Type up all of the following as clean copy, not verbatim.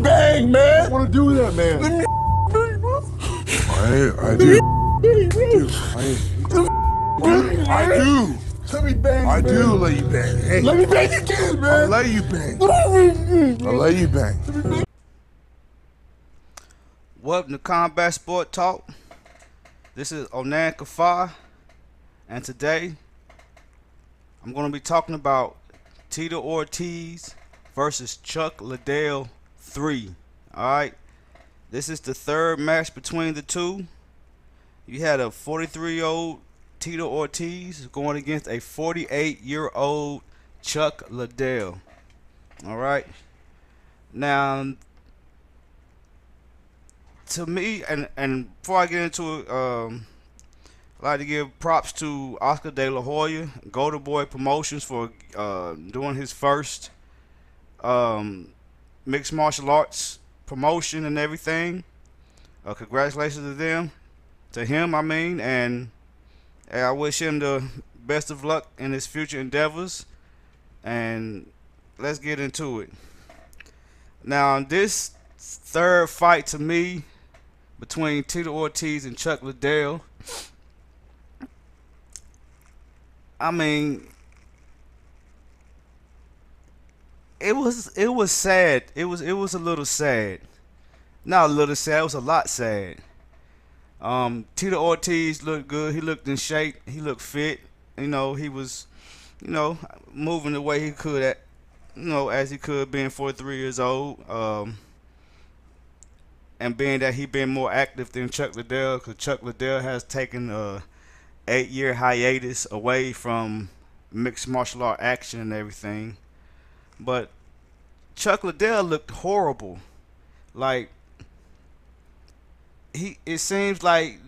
bang, man. I want to do that, man. Let me bang, bro. I do. I do. Let me bang, I man. do let you bang. Hey, Let me bang again, man. I'll let you bang. I'll let you bang. Welcome to Combat Sport Talk. This is Onan Kafar, and today I'm going to be talking about Tito Ortiz versus Chuck Liddell 3. Alright, this is the third match between the two. You had a 43-year-old Tito Ortiz going against a 48-year-old Chuck Liddell. Alright, now to me, and before I get into it, I'd like to give props to Oscar De La Hoya, Golden Boy Promotions, for doing his first mixed martial arts promotion and everything. Congratulations to them, to him, and I wish him the best of luck in his future endeavors. And let's get into it. Now, this third fight to me between Tito Ortiz and Chuck Liddell, I mean, it was sad. It was a little sad. Not a little sad, it was a lot sad. Tito Ortiz looked good. He looked in shape. He looked fit. You know, he was, moving the way he could as he could, being 43 years old. And being that he been more active than Chuck Liddell, because Chuck Liddell has taken a 8-year hiatus away from mixed martial art action and everything. But Chuck Liddell looked horrible. Like, it seems like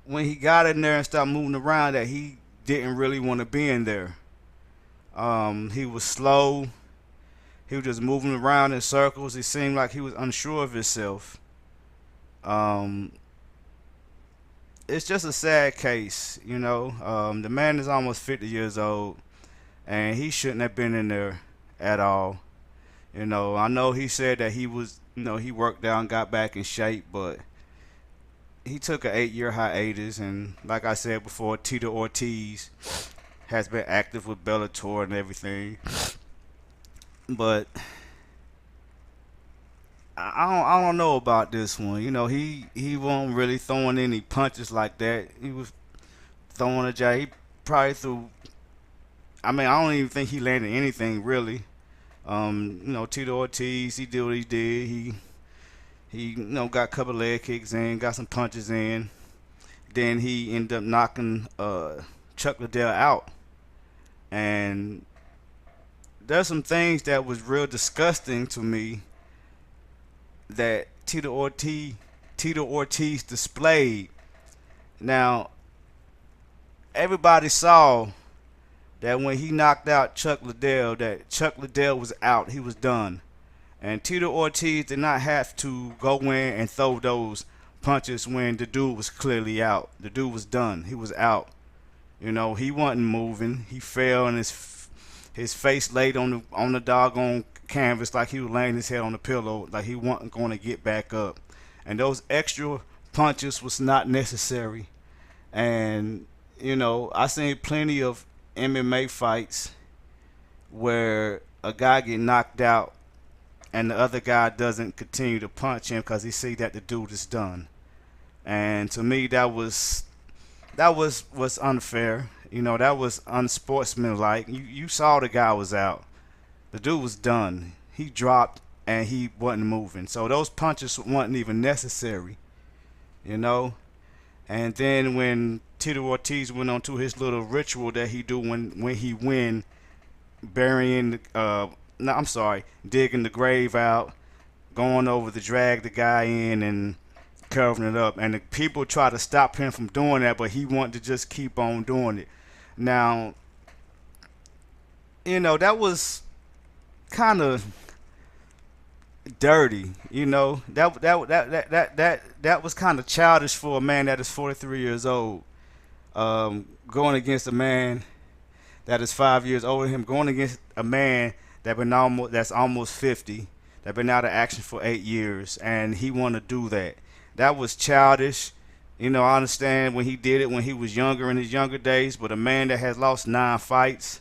when he got in there and started moving around that he didn't really want to be in there. He was slow. He was just moving around in circles. It seemed like he was unsure of himself. It's just a sad case, The man is almost 50 years old, and he shouldn't have been in there at all. I know he said that he was, he worked out and got back in shape, but he took an 8-year hiatus, and like I said before, Tito Ortiz has been active with Bellator and everything. But I don't know about this one. He wasn't really throwing any punches like that. He was throwing a jab. He probably threw. I don't even think he landed anything really. Tito Ortiz, he did what he did. He got a couple leg kicks in, got some punches in. Then he ended up knocking Chuck Liddell out. And there's some things that was real disgusting to me that Tito Ortiz displayed. Now, everybody saw that when he knocked out Chuck Liddell, that Chuck Liddell was out. He was done. And Tito Ortiz did not have to go in and throw those punches when the dude was clearly out. The dude was done. He was out. He wasn't moving. He fell, and his face laid on the doggone canvas like he was laying his head on the pillow, like he wasn't going to get back up. And those extra punches was not necessary. And I seen plenty of MMA fights where a guy get knocked out and the other guy doesn't continue to punch him because he see that the dude is done. And to me, that was unfair. That was unsportsmanlike. You saw the guy was out. The dude was done. He dropped and he wasn't moving. So those punches weren't even necessary. And then when Tito Ortiz went on to his little ritual that he do when he win, digging the grave out, going over to drag the guy in and covering it up. And the people try to stop him from doing that, but he wanted to just keep on doing it. Now, that was kind of dirty, that was kind of childish for a man that is 43 years old, going against a man that is 5 years older than him, going against a man that's almost 50, They've been out of action for 8 years, and he want to do that. That was childish. You know, I understand when he did it when he was younger in his younger days, but a man that has lost 9 fights,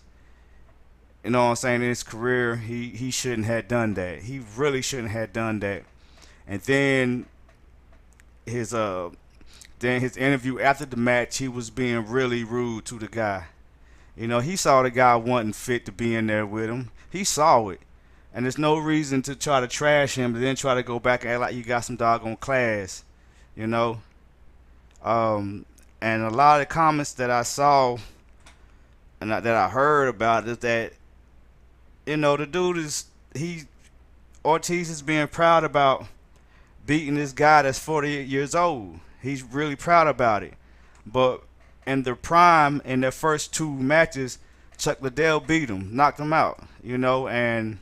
you know what I'm saying, in his career, he shouldn't have done that. He really shouldn't have done that. And then his interview after the match, he was being really rude to the guy. You know, he saw the guy wasn't fit to be in there with him. He saw it. And there's no reason to try to trash him and then try to go back and act like you got some doggone class, you know. And a lot of the comments that I saw and that I heard about is that, you know, the dude Ortiz is being proud about beating this guy that's 48 years old. He's really proud about it. But in their prime, in their first 2 matches, Chuck Liddell beat him, knocked him out, you know, and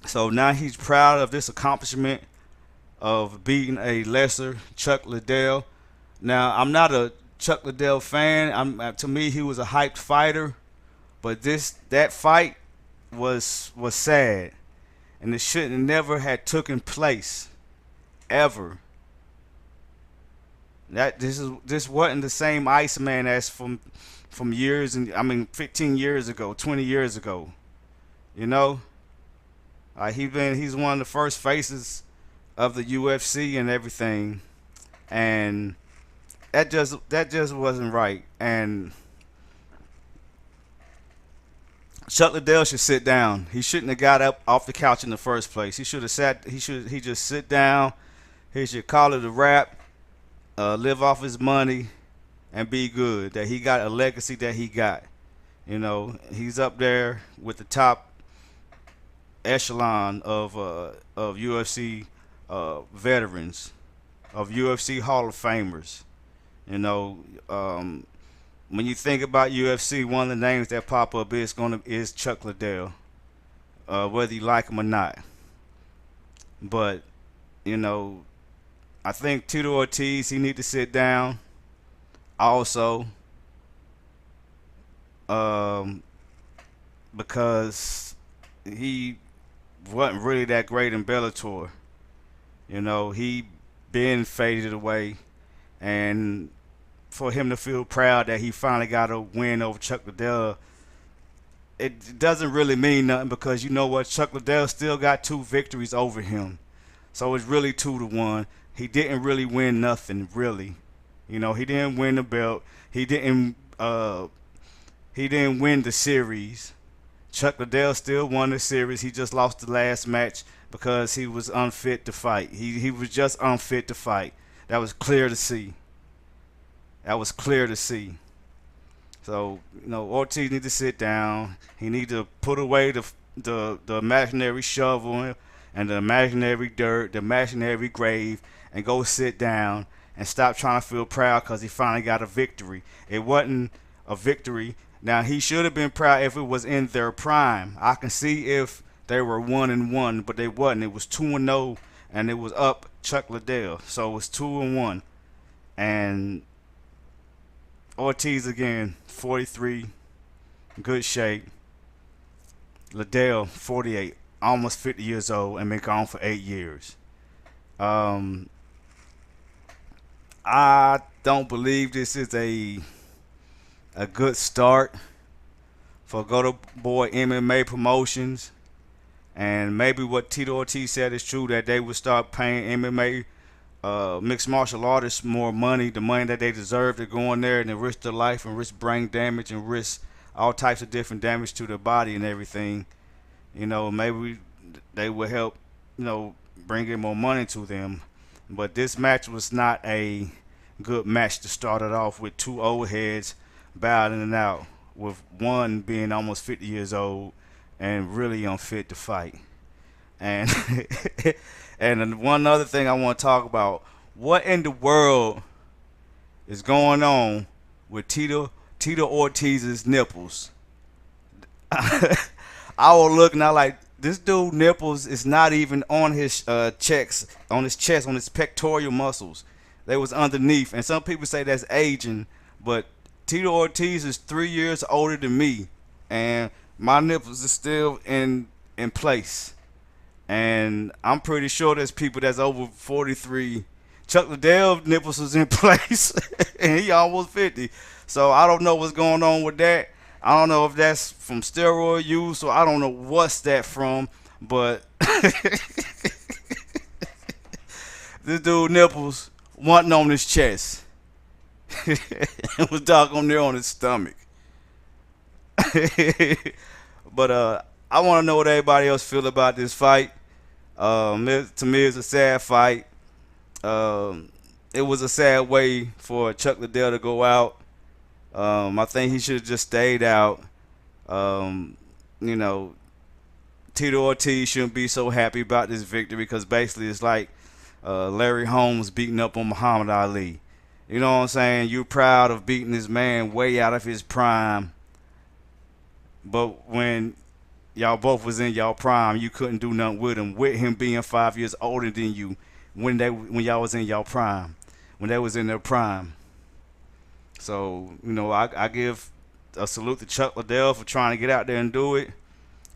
so now he's proud of this accomplishment of beating a lesser Chuck Liddell. Now, I'm not a Chuck Liddell fan. To me, he was a hyped fighter, but that fight was sad, and it shouldn't have never had taken place, ever. This wasn't the same Iceman as from years, and 15 years ago, 20 years ago, you know. He's one of the first faces of the UFC and everything, and that just wasn't right. And Chuck Liddell should sit down. He shouldn't have got up off the couch in the first place. He just sit down. He should call it a wrap, live off his money, and be good. That he got a legacy that he got. You know, he's up there with the top echelon of UFC veterans, of UFC Hall of Famers. You know, when you think about UFC, one of the names that pop up is Chuck Liddell, whether you like him or not. But you know, I think Tito Ortiz, he need to sit down. Also, because he wasn't really that great in Bellator. You know, he been faded away, and for him to feel proud that he finally got a win over Chuck Liddell, it doesn't really mean nothing, because you know what, Chuck Liddell still got 2 victories over him, so it's really 2-1. He didn't really win nothing, really. You know, he didn't win the belt. He didn't win the series. Chuck Liddell still won the series. He just lost the last match because he was unfit to fight. He was just unfit to fight. That was clear to see. So, you know, Ortiz need to sit down. He need to put away the imaginary shovel and the imaginary dirt, the imaginary grave, and go sit down and stop trying to feel proud because he finally got a victory. It wasn't a victory. Now, he should have been proud if it was in their prime. I can see if they were 1-1, but they wasn't. It was 2-0, and it was up Chuck Liddell. So it was 2-1. And Ortiz again, 43, good shape. Liddell, 48, almost 50 years old, and been gone for 8 years. I don't believe this is a good start for Go-To Boy MMA Promotions. And maybe what Tito Ortiz said is true, that they would start paying MMA mixed martial artists more money, the money that they deserve, to go in there and risk their life and risk brain damage and risk all types of different damage to their body and everything. You know, maybe they would help, you know, bring in more money to them. But this match was not a good match to start it off with. 2 old heads battling it out, with one being almost 50 years old and really unfit to fight. And and one other thing I want to talk about, what in the world is going on with Tito Ortiz's nipples? I was looking out like, this dude nipples is not even on his chest, on his pectoral muscles. They was underneath, and some people say that's aging, but Tito Ortiz is 3 years older than me, and my nipples are still in place. And I'm pretty sure there's people that's over 43. Chuck Liddell nipples was in place, and he almost 50. So I don't know what's going on with that. I don't know if that's from steroid use, or I don't know what's that from. But this dude nipples wasn't on his chest. It was dark on there on his stomach. But I want to know what everybody else feel about this fight. To me, it's a sad fight. It was a sad way for Chuck Liddell to go out. I think he should have just stayed out. You know, Tito Ortiz shouldn't be so happy about this victory because basically it's like Larry Holmes beating up on Muhammad Ali. You know what I'm saying? You're proud of beating this man way out of his prime. But when y'all both was in y'all prime, you couldn't do nothing with him. With him being 5 years older than you when y'all was in y'all prime. When they was in their prime. So, you know, I give a salute to Chuck Liddell for trying to get out there and do it.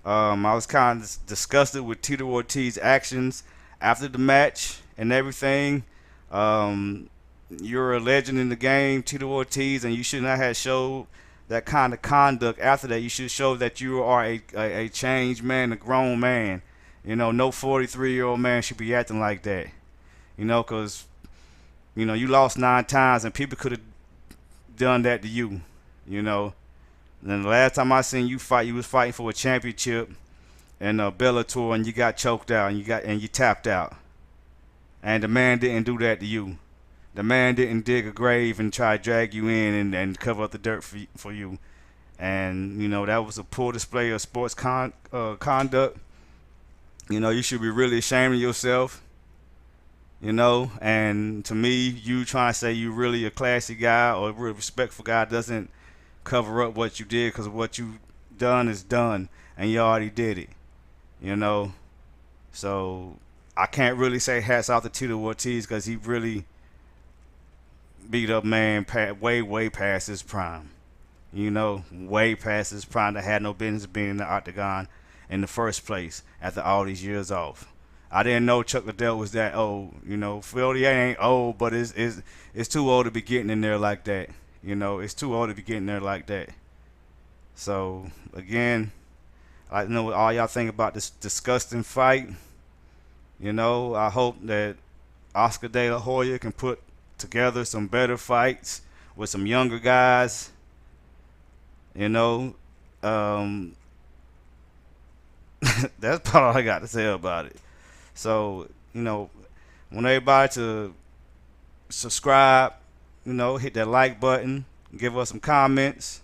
I was kind of disgusted with Tito Ortiz's actions after the match and everything. You're a legend in the game, Tito Ortiz, and you should not have showed that kind of conduct after that. You should show that you are a changed man, a grown man. You know, no 43-year-old man should be acting like that. You know, because, you know, you lost 9 times and people could have done that to you, you know. And then the last time I seen you fight, you was fighting for a championship in Bellator, and you got choked out and you tapped out. And the man didn't do that to you. The man didn't dig a grave and try to drag you in and cover up the dirt for you. And, you know, that was a poor display of sports conduct. You know, you should be really ashamed of yourself. You know, and to me, you trying to say you really a classy guy or a real respectful guy doesn't cover up what you did, because what you done is done, and you already did it. You know, so I can't really say hats off to Tito Ortiz because he really beat up man way past his prime. You know, way past his prime that had no business being in the octagon in the first place after all these years off. I didn't know Chuck Liddell was that old. You know, 48 ain't old, but it's too old to be getting in there like that. You know, it's too old to be getting there like that. So, again, I know what all y'all think about this disgusting fight. You know, I hope that Oscar De La Hoya can put together some better fights with some younger guys. You know, that's about all I got to say about it. So, you know, I want everybody to subscribe, you know, hit that like button, give us some comments,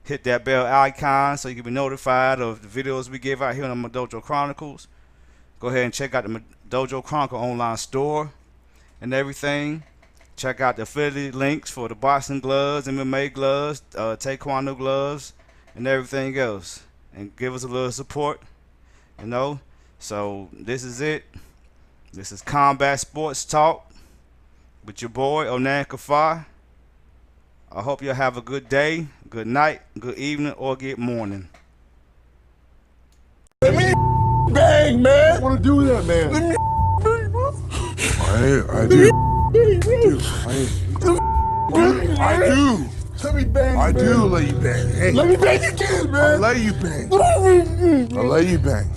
hit that bell icon so you can be notified of the videos we give out here on the McDojo Chronicles. Go ahead and check out the McDojo Chronicle online store and everything. Check out the affiliate links for the boxing gloves, MMA gloves, taekwondo gloves, and everything else. And give us a little support, you know. So this is it. This is Combat Sports Talk with your boy Onan Kafar. I hope you'll have a good day, good night, good evening, or good morning. Let me bang, man. I want to do that, man. Let me bang, bro. I do. I do. Let me bang, I man. do let you bang. Hey, Let me bang again, I man. let you bang. Let me I let you bang.